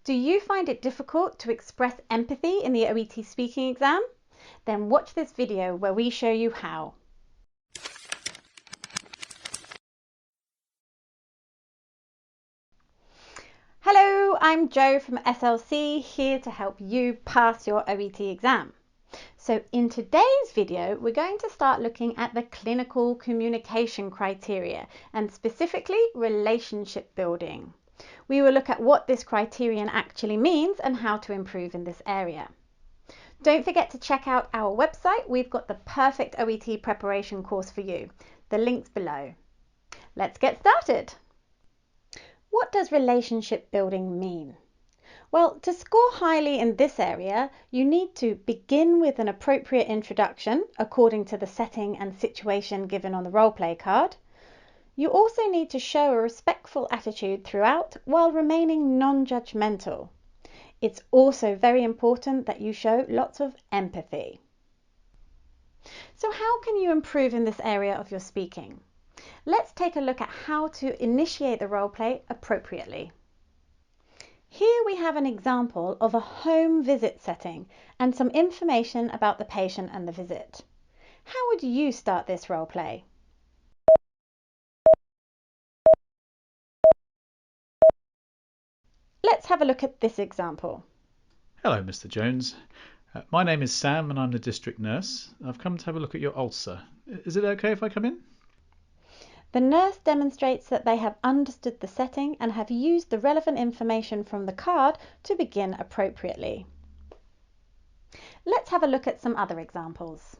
Do you find it difficult to express empathy in the OET speaking exam? Then watch this video where we show you how. Hello, I'm Jo from SLC, here to help you pass your OET exam. So in today's video, we're going to start looking at the clinical communication criteria and specifically relationship building. We will look at what this criterion actually means and how to improve in this area. Don't forget to check out our website. We've got the perfect OET preparation course for you. The link's below. Let's get started. What does relationship building mean? Well, to score highly in this area, you need to begin with an appropriate introduction according to the setting and situation given on the role play card. You also need to show a respectful attitude throughout while remaining non-judgmental. It's also very important that you show lots of empathy. So how can you improve in this area of your speaking? Let's take a look at how to initiate the role play appropriately. Here we have an example of a home visit setting and some information about the patient and the visit. How would you start this role play? Let's have a look at this example. Hello, Mr. Jones. My name is Sam and I'm the district nurse. I've come to have a look at your ulcer. Is it okay if I come in? The nurse demonstrates that they have understood the setting and have used the relevant information from the card to begin appropriately. Let's have a look at some other examples.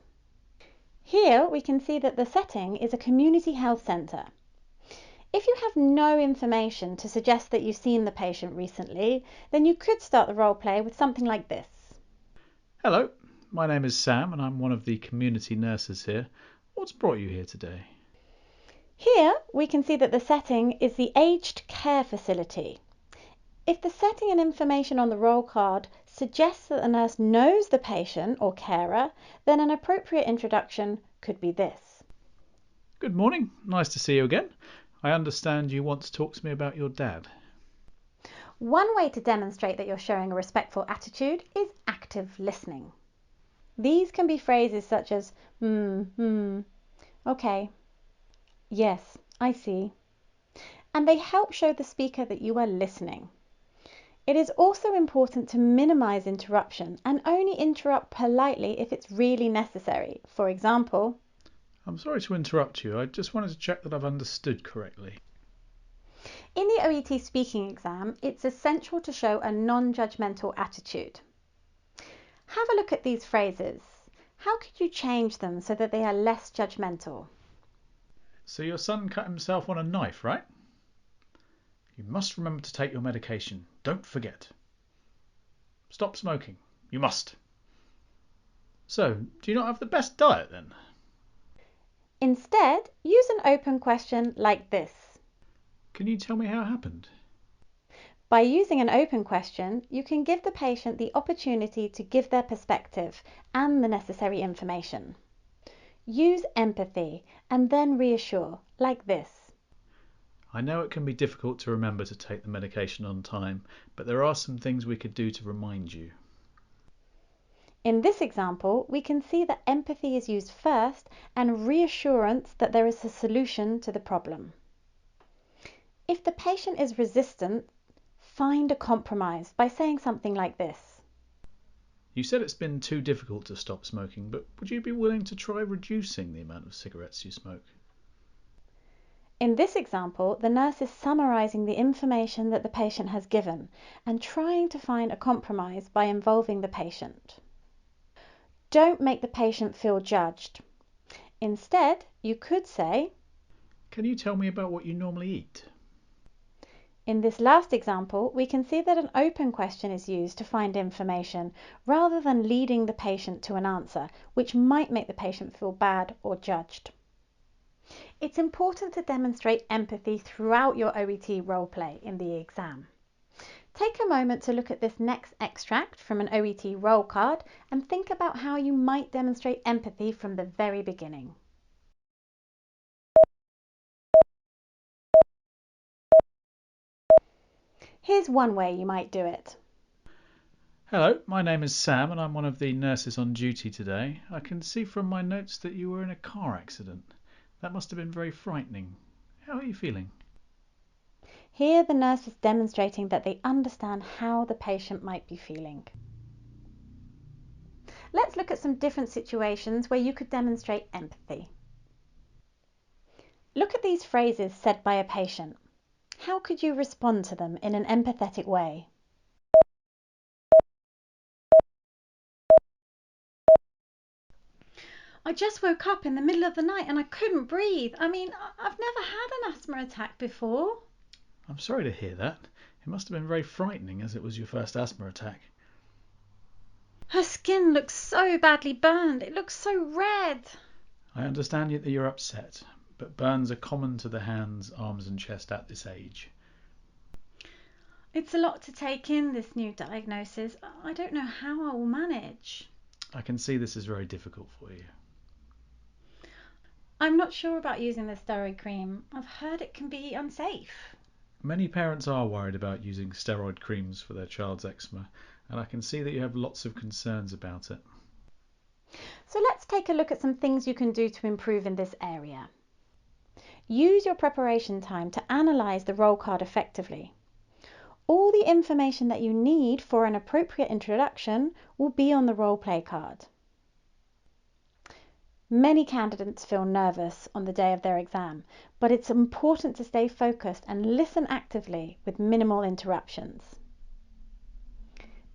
Here we can see that the setting is a community health centre. If you have no information to suggest that you've seen the patient recently, then you could start the role play with something like this. Hello, my name is Sam and I'm one of the community nurses here. What's brought you here today? Here we can see that the setting is the aged care facility. If the setting and information on the role card suggests that the nurse knows the patient or carer, then an appropriate introduction could be this. Good morning, nice to see you again. I understand you want to talk to me about your dad. One way to demonstrate that you're showing a respectful attitude is active listening. These can be phrases such as, okay, yes, I see. And they help show the speaker that you are listening. It is also important to minimize interruption and only interrupt politely if it's really necessary. For example, I'm sorry to interrupt you. I just wanted to check that I've understood correctly. in the OET speaking exam, it's essential to show a non-judgmental attitude. Have a look at these phrases. How could you change them so that they are less judgmental? So your son cut himself on a knife, right? You must remember to take your medication. Don't forget. Stop smoking. You must. So, do you not have the best diet then? Instead, use an open question like this. Can you tell me how it happened? By using an open question, you can give the patient the opportunity to give their perspective and the necessary information. Use empathy and then reassure, like this. I know it can be difficult to remember to take the medication on time, but there are some things we could do to remind you. In this example, we can see that empathy is used first and reassurance that there is a solution to the problem. If the patient is resistant, find a compromise by saying something like this. You said it's been too difficult to stop smoking, but would you be willing to try reducing the amount of cigarettes you smoke? In this example, the nurse is summarizing the information that the patient has given and trying to find a compromise by involving the patient. Don't make the patient feel judged. Instead, you could say, Can you tell me about what you normally eat? in this last example, we can see that an open question is used to find information rather than leading the patient to an answer, which might make the patient feel bad or judged. It's important to demonstrate empathy throughout your OET roleplay in the exam. Take a moment to look at this next extract from an OET role card and think about how you might demonstrate empathy from the very beginning. Here's Here's one way you might do it. Hello, my name is Sam and I'm one of the nurses on duty today. I can see from my notes that you were in a car accident. That must have been very frightening. How are you feeling? Here the nurse is demonstrating that they understand how the patient might be feeling. Let's look at some different situations where you could demonstrate empathy. Look at these phrases said by a patient. How could you respond to them in an empathetic way? I just woke up in the middle of the night and I couldn't breathe. I've never had an asthma attack before. I'm sorry to hear that. It must have been very frightening as it was your first asthma attack. Her skin looks so badly burned. It looks so red. I understand that you're upset, but burns are common to the hands, arms and chest at this age. It's a lot to take in, this new diagnosis. I don't know how I will manage. I can see this is very difficult for you. I'm not sure about using the steroid cream. I've heard it can be unsafe. Many parents are worried about using steroid creams for their child's eczema, and I can see that you have lots of concerns about it. So let's take a look at some things you can do to improve in this area. Use your preparation time to analyse the role card effectively. All the information that you need for an appropriate introduction will be on the role play card. Many candidates feel nervous on the day of their exam, but it's important to stay focused and listen actively with minimal interruptions.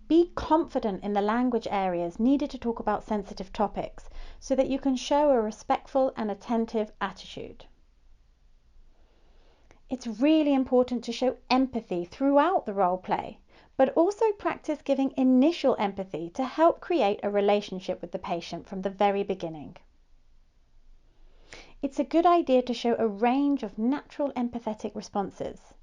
Be confident in the language areas needed to talk about sensitive topics so that you can show a respectful and attentive attitude. It's really important to show empathy throughout the role play, but also practice giving initial empathy to help create a relationship with the patient from the very beginning. It's a good idea to show a range of natural empathetic responses.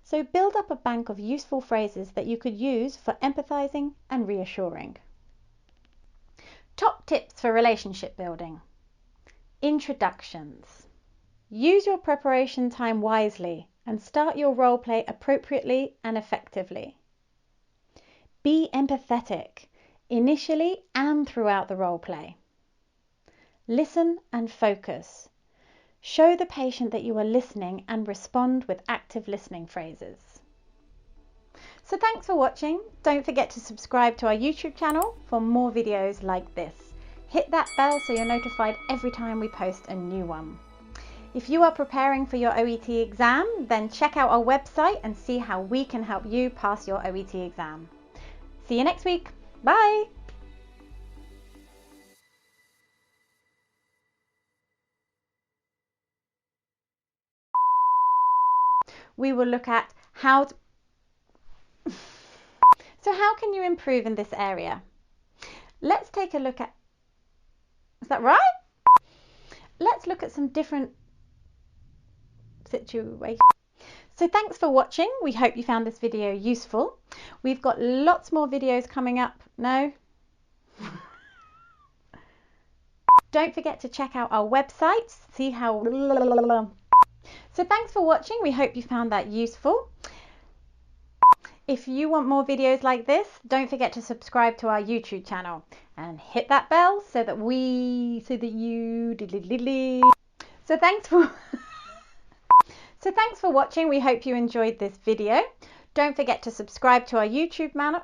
So build up a bank of useful phrases that you could use for empathizing and reassuring. Top tips for relationship building. Introductions. Use your preparation time wisely and start your role play appropriately and effectively. Be empathetic, initially and throughout the role play. Listen and focus. Show the patient that you are listening and respond with active listening phrases. So thanks for watching. Don't forget to subscribe to our YouTube channel for more videos like this. Hit that bell so you're notified every time we post a new one. If you are preparing for your OET exam, then check out our website and see how we can help you pass your OET exam. See you next week. Bye. We will look at how how can you improve in this area? Let's take a look at, is that right? Let's look at some different situations. So thanks for watching. We hope you found this video useful. We've got lots more videos coming up. No? Don't forget to check out our website, see how... So thanks for watching. We hope you found that useful. If you want more videos like this, don't forget to subscribe to our YouTube channel and hit that bell so that So thanks for watching. We hope you enjoyed this video. Don't forget to subscribe to our YouTube channel.